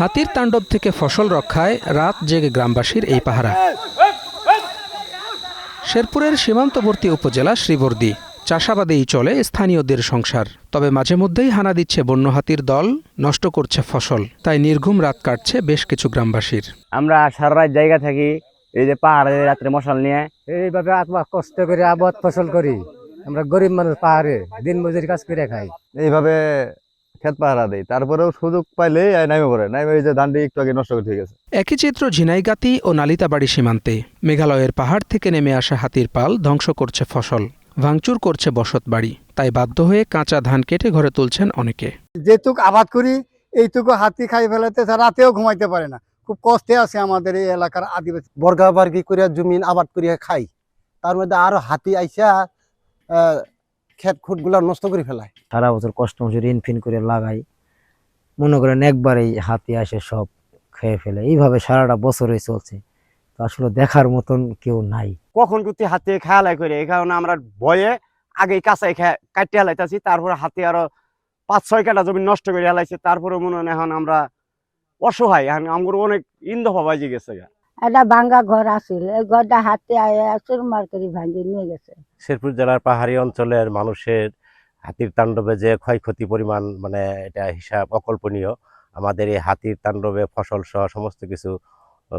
হাতির তাণ্ডব থেকে ফসল রক্ষায় রাত জেগে গ্রামবাসীর এই পাহারা। শেরপুরের সীমান্তবর্তী উপজেলা শ্রীবর্দী। চাষাবাদেই চলে স্থানীয়দের সংসার। তবে মাঝে মধ্যেই হানা দিচ্ছে বন্য হাতির দল, নষ্ট করছে ফসল। তাই নির্ঘুম রাত কাটছে বেশ কিছু গ্রামবাসীর। আমরা সারা রাত জায়গা থাকি, এই যে পাহাড়ে রাত্রে মশাল নিয়ে এইভাবে কষ্ট করে আবাদ ফসল করি। আমরা গরিব মানুষ, পাহাড়ে দিন মজুরি কাজ করে খাই। এইভাবে ক্ষেত পাহারা দেয়, তারপরেও সুযোগ পাইলে নামে পড়ে এই যে ধানটি একটু আগে নষ্ট করে গেছে। একই চিত্র ঝিনাইগাতি ও নালিতাবাড়ি সীমান্তে। মেঘালয়ের পাহাড় থেকে নেমে আসা হাতির পাল ধ্বংস করছে ফসল, ভাঙচুর করছে বসত বাড়ি। তাই বাধ্য হয়ে কাঁচা ধান কেটে ঘরে তুলছেন অনেকে। যেটুক আবাদ করি এইটুকু হাতি খাই ফেলাতে, রাতেও ঘুমাইতে পারে না। খুব কষ্টে আছে আমাদের এই এলাকার আদিবাসী। বর্গা বার্গি করে জমিন আবাদ করিয়া খাই, তার মধ্যে আরো হাতি আইসা ক্ষেত খুট গুলা নষ্ট করে ফেলায়। সারা বছর কষ্ট মজুরি ইনফিন করে লাগাই, মনে করেন একবারেই হাতি আসে সব খেয়ে ফেলে। এইভাবে সারাটা বছরই চলছে। তো আসলে দেখার মতন কেউ নাই। কখন করতে হাতে খেয়ালাই করে, এই কারণে আমরা ভয়ে আগে কাঁচাই কাটতে হেলাইতেছি, তারপরে হাতে আরো 5-6 কাটা জমি নষ্ট করে হেলাইছে। তারপরে মনে হয় এখন আমরা অসহায়, আমার অনেক ইন্ধফা বাজে গেছে। একটা ভাঙ্গা ঘর আছিল, এই ঘরটা হাতে চুরমার করে ভাঙিয়ে নিয়ে গেছে। শেরপুর জেলার পাহাড়ি অঞ্চলের মানুষের হাতির তাণ্ডবে যে ক্ষয়ক্ষতি পরিমাণ, এটা হিসাব অকল্পনীয়। আমাদের এই হাতির তাণ্ডবে ফসল সহ সমস্ত কিছু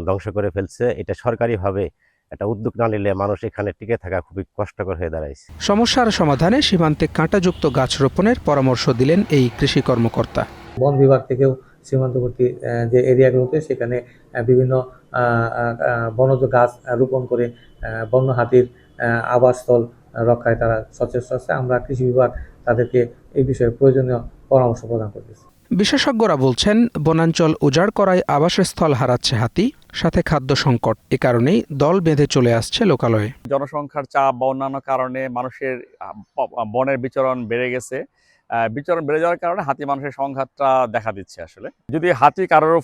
ধ্বংস করে ফেলছে। এটা সরকারিভাবে একটা উদ্যোগ না নিলে মানুষ এখানে টিকে থাকা খুবই কষ্টকর হয়ে দাঁড়াইছে। সমস্যার সমাধানে সীমান্তে কাঁটাযুক্ত গাছ রোপণের পরামর্শ দিলেন এই কৃষি কর্মকর্তা। বন বিভাগ থেকেও সীমান্তবর্তী যে এরিয়াগুলোতে সেখানে বিভিন্ন বনজ গাছ রোপণ করে বন্য হাতির আবাসস্থল রক্ষায় তারা সচেষ্ট আছে। আমরা কৃষি বিভাগ তাদেরকে এই বিষয়ে প্রয়োজনীয় পরামর্শ প্রদান করতেছি। বিশেষজ্ঞরা বলছেন, বনাঞ্চল উজাড় করায় আবাসস্থল হারাচ্ছে হাতি, সাথে খাদ্য সংকট। এ কারণেই দল বেঁধে চলে আসছে লোকালয়ে। জনসংখ্যার চাপ বা অন্যান্য কারণে মানুষের বনের বিচরণ বেড়ে গেছে। বিচরণ বেড়ে যাওয়ার কারণে হাতি মানুষের সংঘাতটা দেখা দিচ্ছে। আসলে যদি হাতি কারোর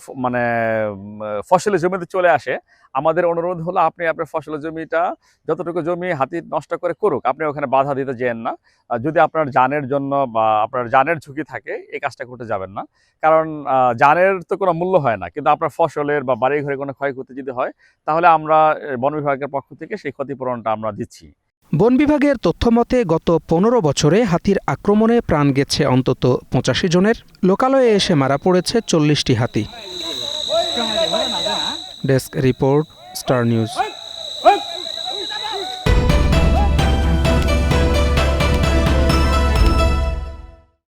ফসলের জমিতে চলে আসে, আমাদের অনুরোধ হলো আপনি আপনার ফসলের জমিটা, যতটুকু জমি হাতি নষ্ট করে করুক, আপনি ওখানে বাধা দিতে যেন না। যদি আপনার জানের জন্য বা আপনার জানের ঝুঁকি থাকে, এই কাজটা করতে যাবেন না। কারণ জানের তো কোনো মূল্য হয় না, কিন্তু আপনার ফসলের বা বাড়ি ঘরে কোনো ক্ষয়ক্ষতি যদি হয়, তাহলে আমরা বন বিভাগের পক্ষ থেকে সেই ক্ষতিপূরণটা আমরা দিচ্ছি। বন বিভাগের তথ্যমতে গত 15 বছরে হাতির আক্রমণে প্রাণ গেছে অন্তত 85 জনের। লোকালয়ে এসে মারা পড়েছে 40টি হাতি। Desk report, star news.